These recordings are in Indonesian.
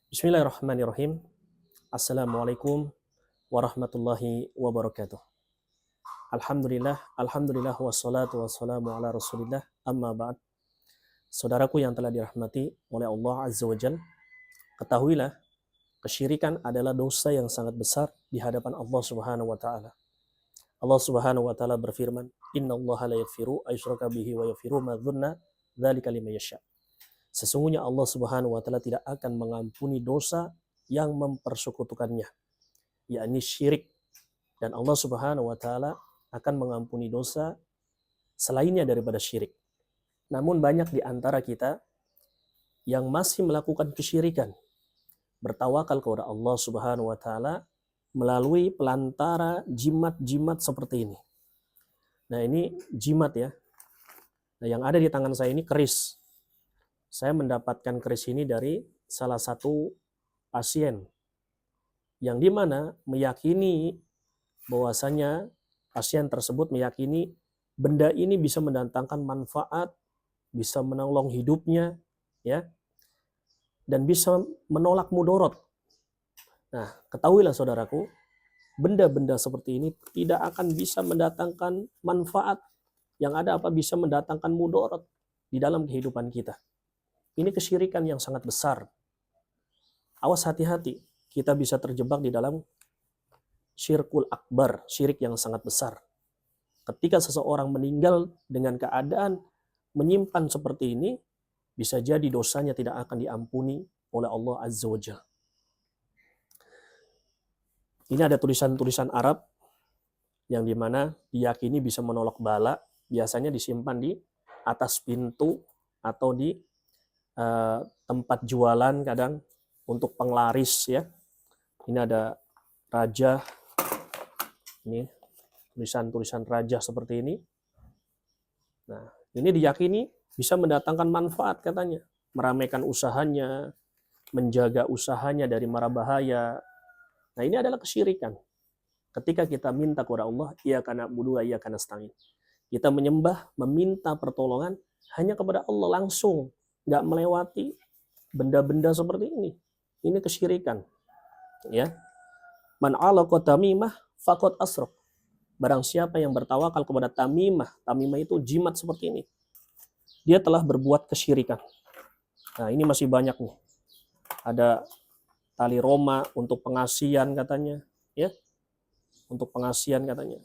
Bismillahirrahmanirrahim. Assalamualaikum warahmatullahi wabarakatuh. Alhamdulillah, wassalatu wassalamu ala rasulillah, amma ba'd. Saudaraku yang telah dirahmati oleh Allah Azza wa Jal, ketahuilah, kesyirikan adalah dosa yang sangat besar di hadapan Allah Subhanahu wa Ta'ala. Allah Subhanahu wa Ta'ala berfirman, Inna Allah la yaghfiru ayyushraka bihi wa yaghfiru ma dzunna dzalika liman yasha. Sesungguhnya Allah Subhanahu wa Ta'ala tidak akan mengampuni dosa yang mempersekutukannya, yakni syirik. Dan Allah Subhanahu wa Ta'ala akan mengampuni dosa selainnya daripada syirik. Namun banyak di antara kita yang masih melakukan kesyirikan, bertawakal kepada Allah Subhanahu wa Ta'ala melalui pelantara jimat-jimat seperti ini. Nah, ini jimat ya. Nah, yang ada di tangan saya ini keris. Saya mendapatkan keris ini dari salah satu pasien yang dimana meyakini bahwasanya pasien tersebut meyakini benda ini bisa mendatangkan manfaat, bisa menolong hidupnya, ya, dan bisa menolak mudorot. Nah, ketahuilah saudaraku, benda-benda seperti ini tidak akan bisa mendatangkan manfaat, yang ada apa bisa mendatangkan mudorot di dalam kehidupan kita. Ini kesyirikan yang sangat besar. Awas, hati-hati, kita bisa terjebak di dalam syirkul akbar, syirik yang sangat besar. Ketika seseorang meninggal dengan keadaan menyimpan seperti ini, bisa jadi dosanya tidak akan diampuni oleh Allah Azza wa Jalla. Ini ada tulisan-tulisan Arab yang dimana diyakini bisa menolak bala, biasanya disimpan di atas pintu atau di tempat jualan kadang untuk penglaris ya. Ini ada raja, ini tulisan-tulisan raja seperti ini. Nah, ini diyakini bisa mendatangkan manfaat katanya, meramaikan usahanya, menjaga usahanya dari mara bahaya. Nah, ini adalah kesyirikan. Ketika kita minta kepada Allah, iyyaka na'budu wa iyyaka nasta'in. Kita menyembah, meminta pertolongan hanya kepada Allah langsung, nggak melewati benda-benda seperti ini. Ini kesyirikan. Ya. Man 'alaqa tamimah faqad asyraq. Barang siapa yang bertawakal kepada tamimah, tamimah itu jimat seperti ini, dia telah berbuat kesyirikan. Nah, ini masih banyak nih. Ada tali Roma untuk pengasian katanya, ya. Untuk pengasian katanya.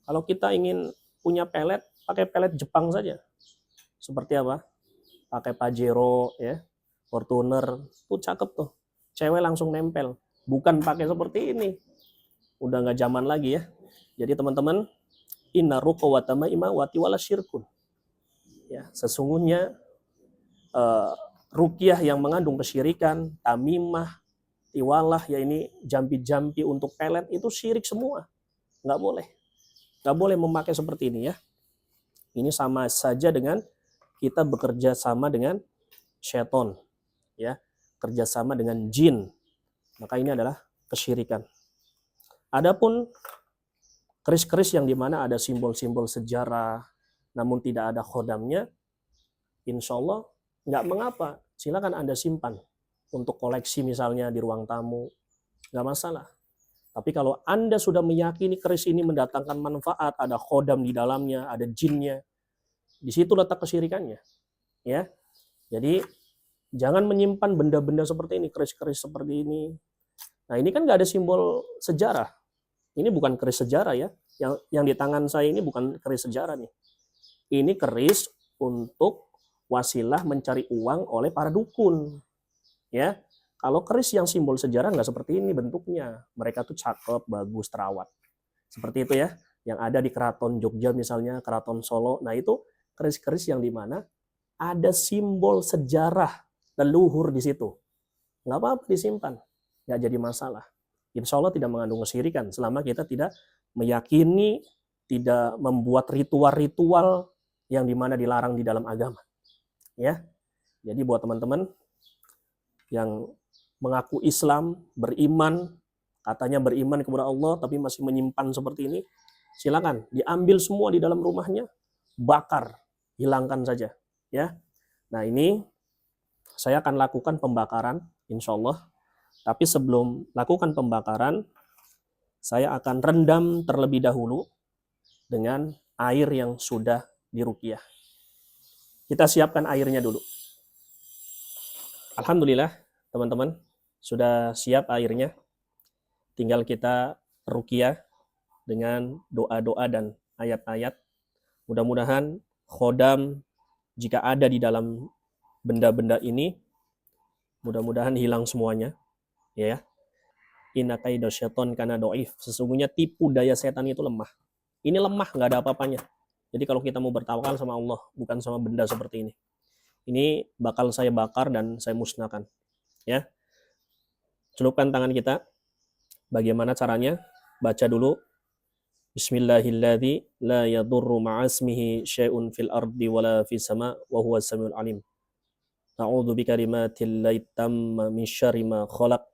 Kalau kita ingin punya pelet, pakai pelet Jepang saja. Seperti apa? Pakai Pajero, ya, Fortuner, tuh cakep tuh. Cewek langsung nempel. Bukan pakai seperti ini. Udah nggak zaman lagi ya. Jadi teman-teman, inna ruqa wa tamaima wa tiwala syirkun. Ya, sesungguhnya ruqyah yang mengandung kesyirikan, tamimah, tiwalah, ya ini jampi-jampi untuk pelet, itu syirik semua. Nggak boleh. Nggak boleh memakai seperti ini ya. Ini sama saja dengan kita bekerja sama dengan syaiton, ya, kerjasama dengan jin, maka ini adalah kesyirikan. Adapun keris-keris yang dimana ada simbol-simbol sejarah, namun tidak ada khodamnya, insya Allah nggak mengapa, silakan Anda simpan untuk koleksi misalnya di ruang tamu, nggak masalah. Tapi kalau Anda sudah meyakini keris ini mendatangkan manfaat, ada khodam di dalamnya, ada jinnya, di situ letak kesyirikannya, ya. Jadi jangan menyimpan benda-benda seperti ini, keris-keris seperti ini. Nah, ini kan nggak ada simbol sejarah. Ini bukan keris sejarah ya. Yang di tangan saya ini bukan keris sejarah nih. Ini keris untuk wasilah mencari uang oleh para dukun, ya. Kalau keris yang simbol sejarah nggak seperti ini bentuknya. Mereka tuh cakep, bagus, terawat. Seperti itu ya. Yang ada di Keraton Jogja misalnya, Keraton Solo. Nah, itu keris-keris yang dimana ada simbol sejarah leluhur di situ. Nggak apa-apa disimpan. Nggak jadi masalah. Insya Allah tidak mengandung kesyirikan. Selama kita tidak meyakini, tidak membuat ritual-ritual yang dimana dilarang di dalam agama. Ya. Jadi buat teman-teman yang mengaku Islam, beriman, katanya beriman kepada Allah, tapi masih menyimpan seperti ini, silakan diambil semua di dalam rumahnya, bakar, hilangkan saja, ya. Nah, ini saya akan lakukan pembakaran insya Allah. Tapi sebelum lakukan pembakaran, saya akan rendam terlebih dahulu dengan air yang sudah diruqyah. Kita siapkan airnya dulu. Alhamdulillah, teman-teman, sudah siap airnya. Tinggal kita ruqyah dengan doa-doa dan ayat-ayat. Mudah-mudahan khodam jika ada di dalam benda-benda ini, mudah-mudahan hilang semuanya. Ya, inna kaida syaiton kana do'if. Sesungguhnya tipu daya setan itu lemah. Ini lemah, nggak ada apa-apanya. Jadi kalau kita mau bertawakal sama Allah, bukan sama benda seperti ini. Ini bakal saya bakar dan saya musnahkan. Ya, celupkan tangan kita. Bagaimana caranya? Baca dulu. Bismillahilladzi la yadurru ma'asmihi syai'un fil ardi wala fis sama wa huwas samiul alim. A'udzu bikalimatillahi tamma min syarri ma khalaq.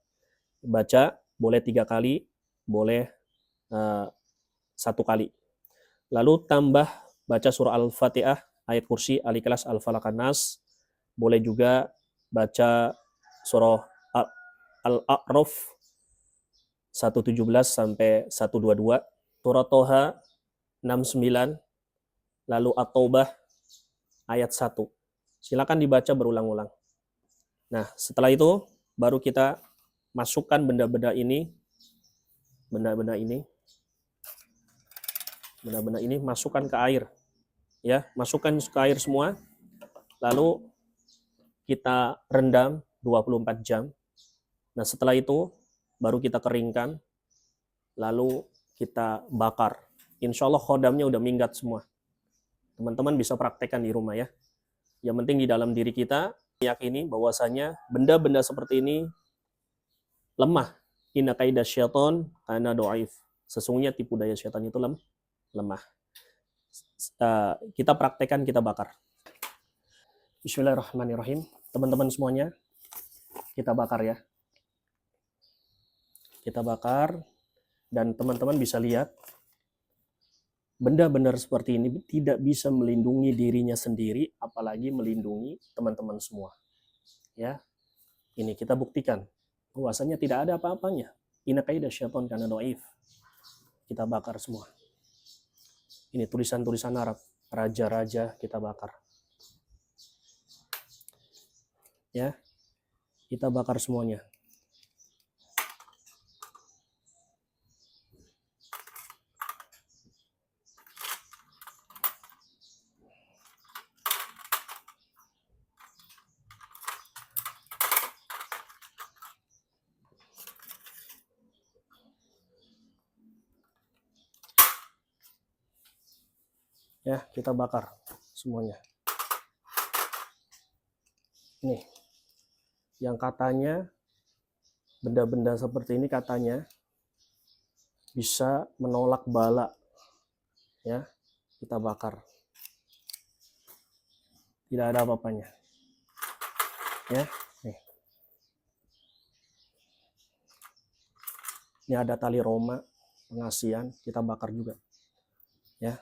Baca boleh 3 kali, boleh 1 kali. Lalu tambah baca surah Al-Fatihah, ayat kursi, Al-Ikhlas, Al-Falaq, An-Nas. Boleh juga baca surah Al-A'raf 117 sampai 122, surah Toha 69, lalu At-Taubah ayat 1. Silakan dibaca berulang-ulang. Nah, setelah itu baru kita masukkan benda-benda ini masukkan ke air. Ya, masukkan ke air semua. Lalu kita rendam 24 jam. Nah, setelah itu baru kita keringkan. Lalu kita bakar. Insya Allah khodamnya udah minggat semua. Teman-teman bisa praktekkan di rumah ya. Yang penting di dalam diri kita yakini bahwasanya benda-benda seperti ini lemah. Inna kaida syaiton kana do'if. Sesungguhnya tipu daya syaitan itu lemah. Kita praktekkan, kita bakar. Bismillahirrahmanirrahim. Teman-teman semuanya, kita bakar ya. Kita bakar, dan teman-teman bisa lihat, benda-benda seperti ini tidak bisa melindungi dirinya sendiri, apalagi melindungi teman-teman semua. Ya, ini kita buktikan bahwasanya tidak ada apa-apanya. Inna kaida syaiton kana do'if. Kita bakar semua. Ini tulisan-tulisan Arab, raja-raja kita bakar. Ya, kita bakar semuanya. Ya, kita bakar semuanya. Nih, yang katanya benda-benda seperti ini katanya bisa menolak bala. Ya, kita bakar. Tidak ada apa-apanya. Ya, nih. Ini ada tali Roma, pengasian, kita bakar juga. Ya.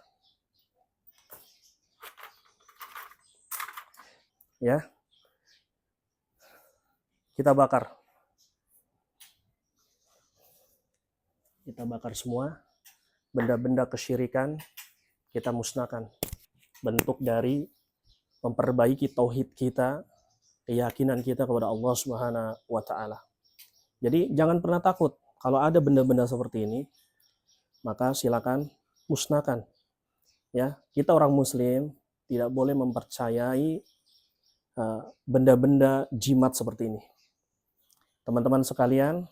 Ya. Kita bakar. Kita bakar semua. Benda-benda kesyirikan kita musnahkan. Bentuk dari memperbaiki tauhid kita, keyakinan kita kepada Allah Subhanahu wa taala. Jadi jangan pernah takut kalau ada benda-benda seperti ini, maka silakan musnahkan. Ya, kita orang muslim tidak boleh mempercayai benda-benda jimat seperti ini. Teman-teman sekalian,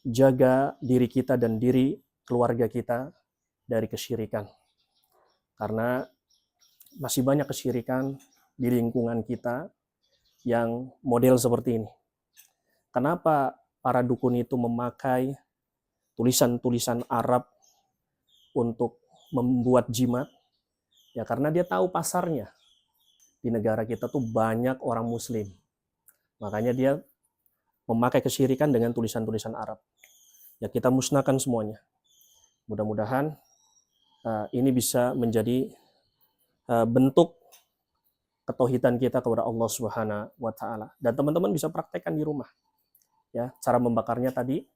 jaga diri kita dan diri keluarga kita dari kesyirikan. Karena masih banyak kesyirikan di lingkungan kita yang model seperti ini. Kenapa para dukun itu memakai tulisan-tulisan Arab untuk membuat jimat? Ya karena dia tahu pasarnya. Di negara kita tuh banyak orang muslim. Makanya dia memakai kesyirikan dengan tulisan-tulisan Arab. Ya kita musnahkan semuanya. Mudah-mudahan ini bisa menjadi bentuk ketauhidan kita kepada Allah Subhanahu wa taala. Dan teman-teman bisa praktekkan di rumah. Ya, cara membakarnya tadi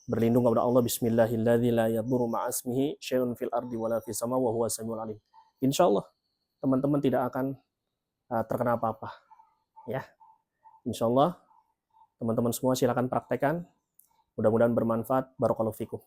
berlindung kepada Allah, bismillahilladzi la yadurru ma'asmihi syai'un fil ardi wala fis sama wa huwa samiul alim. Insyaallah teman-teman tidak akan terkena apa-apa. Ya. Insyaallah teman-teman semua silakan praktekkan. Mudah-mudahan bermanfaat. Barakallahu fikum.